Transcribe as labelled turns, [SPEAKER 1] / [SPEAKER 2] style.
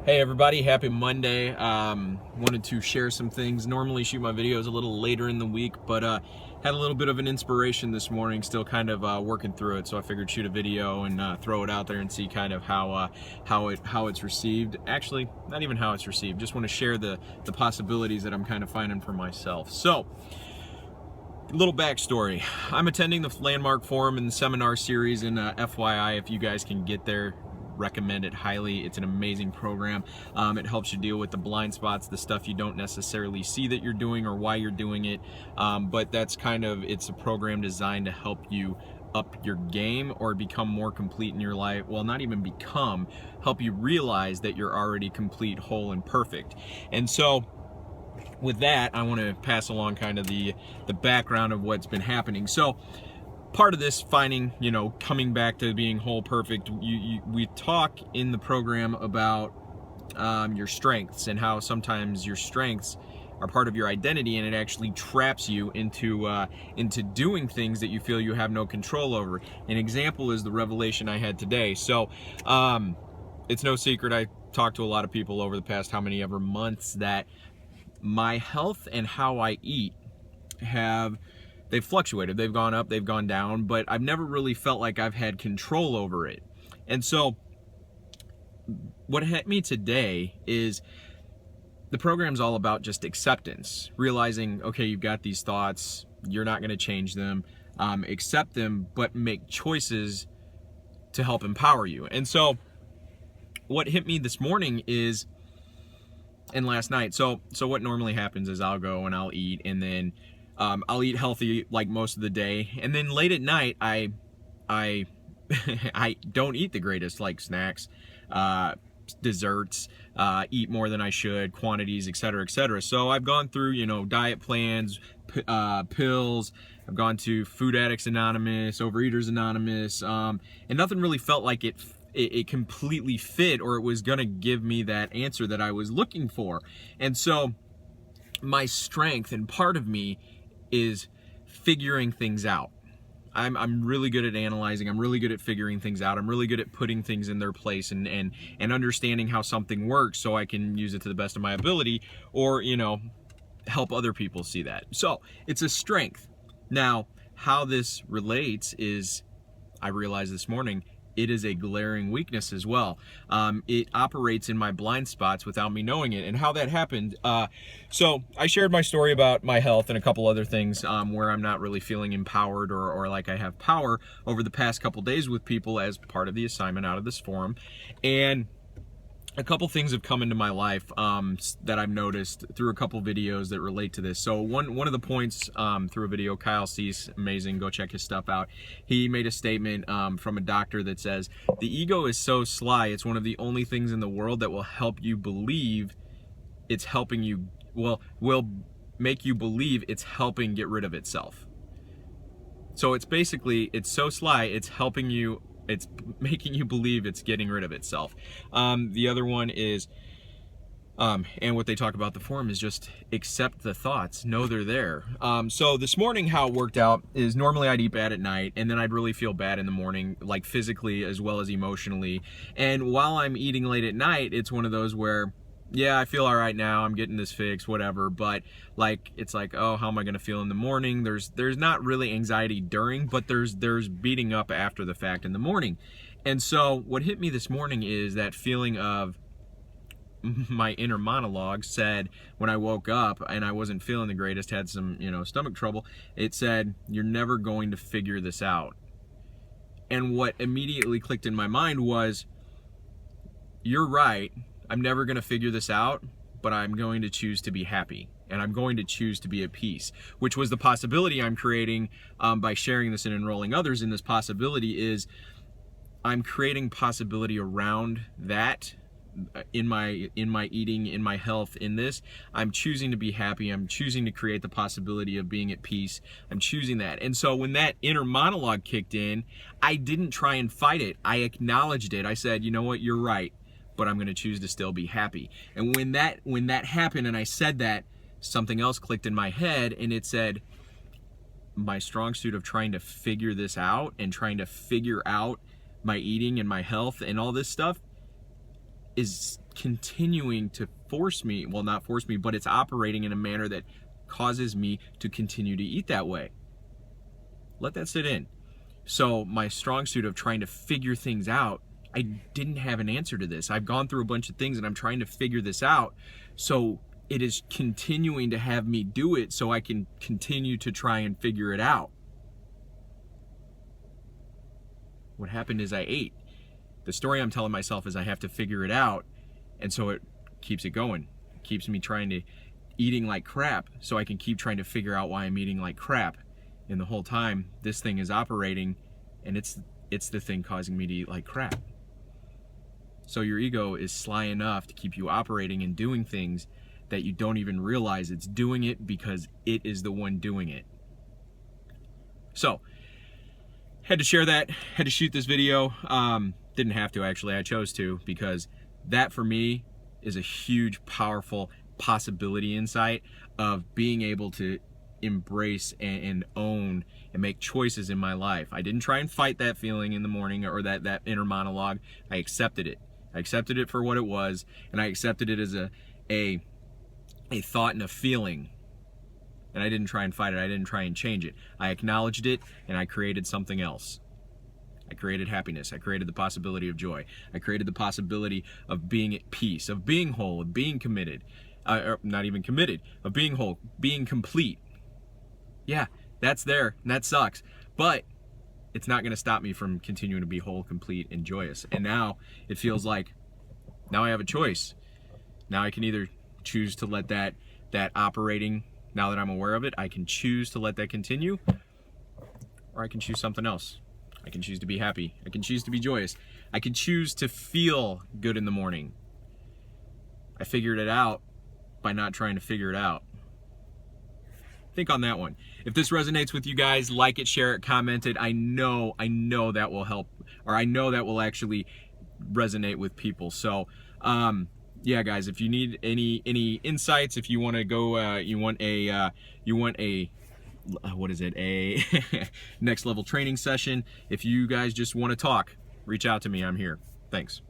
[SPEAKER 1] Hey everybody, happy Monday. Wanted to share some things. Normally shoot my videos a little later in the week, but had a little bit of an inspiration this morning, still kind of working through it, so I figured shoot a video and throw it out there and see kind of how it's received. Actually, not even how it's received, just want to share the possibilities that I'm kind of finding for myself. So, little backstory. I'm attending the Landmark Forum and Seminar Series, and FYI, if you guys can get there, recommend it highly. It's an amazing program. It helps you deal with the blind spots, the stuff you don't necessarily see that you're doing or why you're doing it. But that's it's a program designed to help you up your game or become more complete in your life. Well, not even become, help you realize that you're already complete, whole, and perfect. And so with that, I want to pass along kind of the background of what's been happening. So part of this finding, coming back to being whole, perfect, we talk in the program about your strengths and how sometimes your strengths are part of your identity, and it actually traps you into doing things that you feel you have no control over. An example is the revelation I had today. So it's no secret, I talked to a lot of people over the past how many ever months that my health and how I eat they've fluctuated. They've gone up, they've gone down, but I've never really felt like I've had control over it. And so what hit me today is the program's all about just acceptance, realizing, okay, you've got these thoughts, you're not going to change them, accept them, but make choices to help empower you. And so what hit me this morning is, and last night, so what normally happens is I'll go and I'll eat, and then I'll eat healthy like most of the day, and then late at night I I don't eat the greatest, like snacks, desserts, eat more than I should, quantities, etc., etc. So I've gone through diet plans, pills. I've gone to Food Addicts Anonymous, Overeaters Anonymous, and nothing really felt like it completely fit, or it was gonna give me that answer that I was looking for. And so my strength and part of me is figuring things out. I'm really good at analyzing. I'm really good at figuring things out. I'm really good at putting things in their place and understanding how something works so I can use it to the best of my ability, or help other people see that. So it's a strength. Now, how this relates is, I realized this morning, it is a glaring weakness as well. It operates in my blind spots without me knowing it. And how that happened, so I shared my story about my health and a couple other things where I'm not really feeling empowered or like I have power over the past couple days with people as part of the assignment out of this forum. And a couple things have come into my life that I've noticed through a couple videos that relate to this. So one of the points through a video, Kyle Cease, amazing, go check his stuff out. He made a statement from a doctor that says, the ego is so sly, it's one of the only things in the world that will help you believe it's helping you, will make you believe it's helping get rid of itself. So it's basically, it's so sly, it's helping you, it's making you believe it's getting rid of itself. The other one is, and what they talk about the forum is just accept the thoughts, know they're there. So this morning, how it worked out is normally I'd eat bad at night, and then I'd really feel bad in the morning, like physically as well as emotionally. And while I'm eating late at night, it's one of those where, yeah, I feel all right now, I'm getting this fixed, whatever, but it's like, oh, how am I gonna feel in the morning? There's not really anxiety during, but there's beating up after the fact in the morning. And so what hit me this morning is that feeling of my inner monologue said, when I woke up and I wasn't feeling the greatest, had some stomach trouble, it said, you're never going to figure this out. And what immediately clicked in my mind was, you're right, I'm never going to figure this out, but I'm going to choose to be happy, and I'm going to choose to be at peace, which was the possibility I'm creating by sharing this and enrolling others in this possibility. Is I'm creating possibility around that in my eating, in my health, in this. I'm choosing to be happy. I'm choosing to create the possibility of being at peace. I'm choosing that. And so when that inner monologue kicked in, I didn't try and fight it. I acknowledged it. I said, you know what, you're right, but I'm going to choose to still be happy. And when that happened and I said that, something else clicked in my head, and it said, my strong suit of trying to figure this out and trying to figure out my eating and my health and all this stuff, is continuing to force me, well, not force me, but it's operating in a manner that causes me to continue to eat that way. Let that sit in. So my strong suit of trying to figure things out, I didn't have an answer to this. I've gone through a bunch of things and I'm trying to figure this out. So it is continuing to have me do it so I can continue to try and figure it out. What happened is I ate. The story I'm telling myself is I have to figure it out, and so it keeps it going. It keeps me eating like crap, so I can keep trying to figure out why I'm eating like crap. And the whole time, this thing is operating, and it's the thing causing me to eat like crap. So your ego is sly enough to keep you operating and doing things that you don't even realize it's doing it because it is the one doing it. So, had to share that, had to shoot this video. Didn't have to, actually, I chose to, because that for me is a huge, powerful possibility insight of being able to embrace and own and make choices in my life. I didn't try and fight that feeling in the morning or that inner monologue. I accepted it. I accepted it for what it was, and I accepted it as a thought and a feeling. And I didn't try and fight it. I didn't try and change it. I acknowledged it, and I created something else. I created happiness. I created the possibility of joy. I created the possibility of being at peace, of being whole, of being committed. Or not even committed, of being whole, being complete. Yeah, that's there, and that sucks. But it's not going to stop me from continuing to be whole, complete, and joyous. And now it feels like, now I have a choice. Now I can either choose to let that operating, now that I'm aware of it, I can choose to let that continue, or I can choose something else. I can choose to be happy. I can choose to be joyous. I can choose to feel good in the morning. I figured it out by not trying to figure it out. Think on that one. If this resonates with you guys, like it, share it, comment it. I know that will help, or I know that will actually resonate with people. So, yeah, guys, if you need any insights, if you want to go, you want a what is it? A next level training session. If you guys just want to talk, reach out to me. I'm here. Thanks.